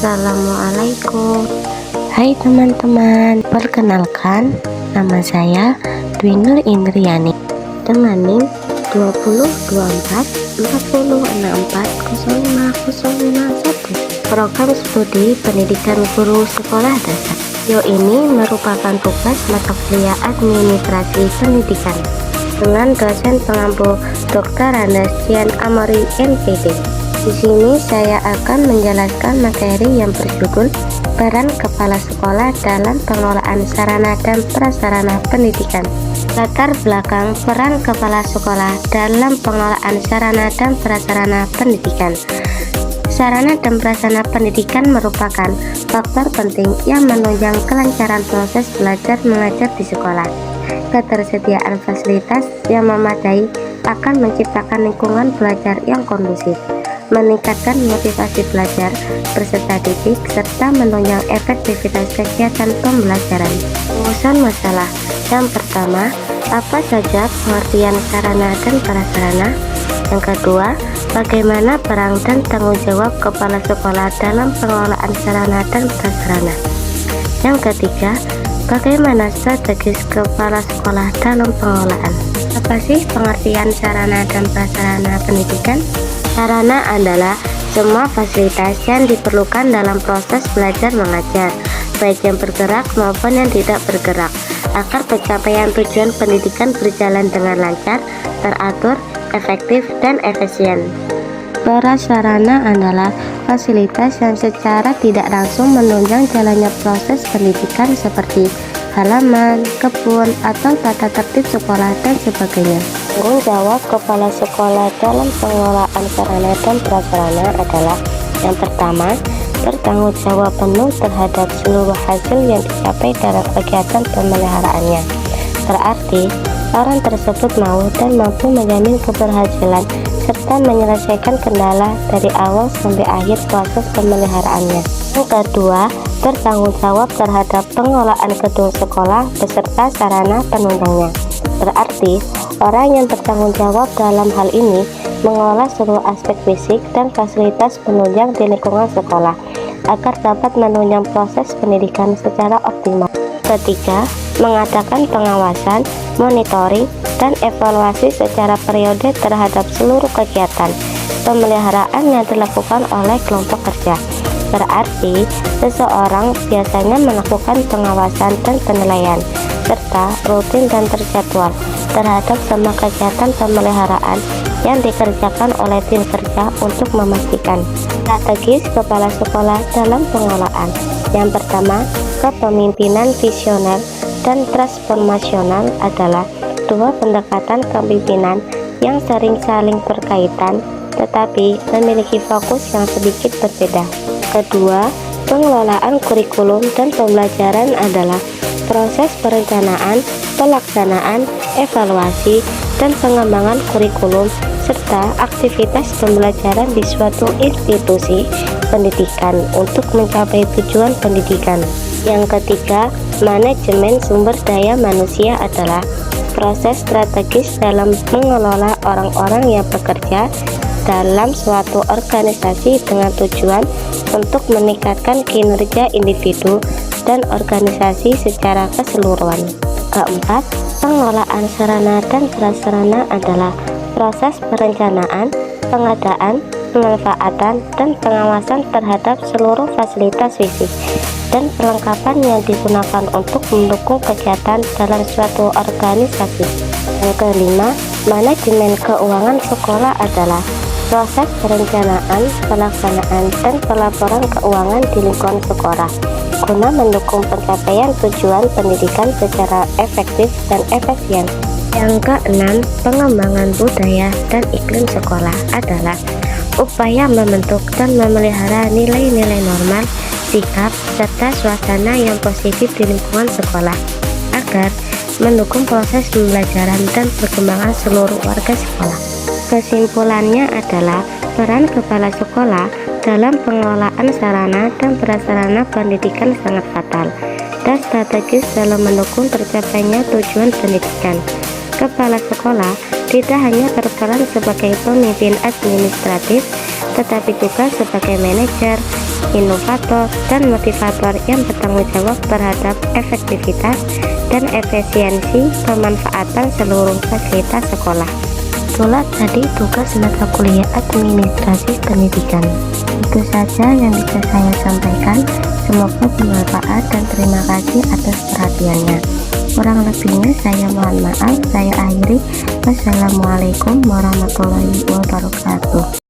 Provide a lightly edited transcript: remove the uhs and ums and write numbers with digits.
Assalamualaikum. Hai teman-teman, perkenalkan nama saya Dwi Nur Indriani dengan NIM 202440640501. Program Studi Pendidikan Guru Sekolah Dasar. Ini merupakan tugas mata kuliah Administrasi Pendidikan dengan dosen pengampu Dr. Andes Cian Amori MPD. Di sini saya akan menjelaskan materi yang berjudul peran kepala sekolah dalam pengelolaan sarana dan prasarana pendidikan. Latar belakang peran kepala sekolah dalam pengelolaan sarana dan prasarana pendidikan. Sarana dan prasarana pendidikan merupakan faktor penting yang menunjang kelancaran proses belajar mengajar di sekolah. Ketersediaan fasilitas yang memadai akan menciptakan lingkungan belajar yang kondusif, meningkatkan motivasi belajar peserta didik, serta menunjang efektivitas kegiatan pembelajaran. Rumusan masalah. Yang pertama, apa saja pengertian sarana dan prasarana? Yang kedua, bagaimana peran dan tanggung jawab kepala sekolah dalam pengelolaan sarana dan prasarana? Yang ketiga, bagaimana strategis kepala sekolah dalam pengelolaan? Apa sih pengertian sarana dan prasarana pendidikan? Sarana adalah semua fasilitas yang diperlukan dalam proses belajar mengajar, baik yang bergerak maupun yang tidak bergerak, agar pencapaian tujuan pendidikan berjalan dengan lancar, teratur, efektif, dan efisien. Prasarana adalah fasilitas yang secara tidak langsung menunjang jalannya proses pendidikan seperti halaman, kebun, atau tata tertib sekolah dan sebagainya. Tanggung jawab kepala sekolah dalam pengelolaan sarana dan prasarana adalah: yang pertama, bertanggung jawab penuh terhadap seluruh hasil yang dicapai dalam kegiatan pemeliharaannya. Berarti, orang tersebut mau dan mampu menjamin keberhasilan serta menyelesaikan kendala dari awal sampai akhir proses pemeliharaannya. Yang kedua, bertanggung jawab terhadap pengelolaan gedung sekolah beserta sarana penunjangnya. Berarti, orang yang bertanggung jawab dalam hal ini mengelola seluruh aspek fisik dan fasilitas penunjang di lingkungan sekolah agar dapat menunjang proses pendidikan secara optimal. Ketiga, mengadakan pengawasan, monitoring, dan evaluasi secara periode terhadap seluruh kegiatan pemeliharaan yang dilakukan oleh kelompok kerja. Berarti, seseorang biasanya melakukan pengawasan dan penilaian, serta rutin dan terjadwal terhadap semua kegiatan pemeliharaan yang dikerjakan oleh tim kerja untuk memastikan strategis kepala sekolah dalam pengelolaan. Yang pertama, kepemimpinan visioner dan transformasional adalah dua pendekatan kepemimpinan yang sering saling berkaitan tetapi memiliki fokus yang sedikit berbeda. Kedua, pengelolaan kurikulum dan pembelajaran adalah proses perencanaan, pelaksanaan, evaluasi, dan pengembangan kurikulum serta aktivitas pembelajaran di suatu institusi pendidikan untuk mencapai tujuan pendidikan. Yang ketiga, manajemen sumber daya manusia adalah proses strategis dalam mengelola orang-orang yang bekerja dalam suatu organisasi dengan tujuan untuk meningkatkan kinerja individu dan organisasi secara keseluruhan. Keempat, pengelolaan sarana dan prasarana adalah proses perencanaan, pengadaan, pemanfaatan, dan pengawasan terhadap seluruh fasilitas fisik dan perlengkapan yang digunakan untuk mendukung kegiatan dalam suatu organisasi. Yang kelima, manajemen keuangan sekolah adalah proses perencanaan, pelaksanaan, dan pelaporan keuangan di lingkungan sekolah guna mendukung pencapaian tujuan pendidikan secara efektif dan efisien. Yang keenam, pengembangan budaya dan iklim sekolah adalah upaya membentuk dan memelihara nilai-nilai normal, sikap, serta suasana yang positif di lingkungan sekolah agar mendukung proses pembelajaran dan perkembangan seluruh warga sekolah. Kesimpulannya adalah peran kepala sekolah dalam pengelolaan sarana dan prasarana pendidikan sangat fatal dan strategis dalam mendukung tercapainya tujuan pendidikan. Kepala sekolah tidak hanya berperan sebagai pemimpin administratif, tetapi juga sebagai manajer, inovator, dan motivator yang bertanggung jawab terhadap efektivitas dan efisiensi pemanfaatan seluruh fasilitas sekolah. Itulah tadi tugas mata kuliah administrasi pendidikan. Itu saja yang bisa saya sampaikan. Semoga bermanfaat dan terima kasih atas perhatiannya. Kurang lebihnya saya mohon maaf. Saya akhiri. Wassalamualaikum warahmatullahi wabarakatuh.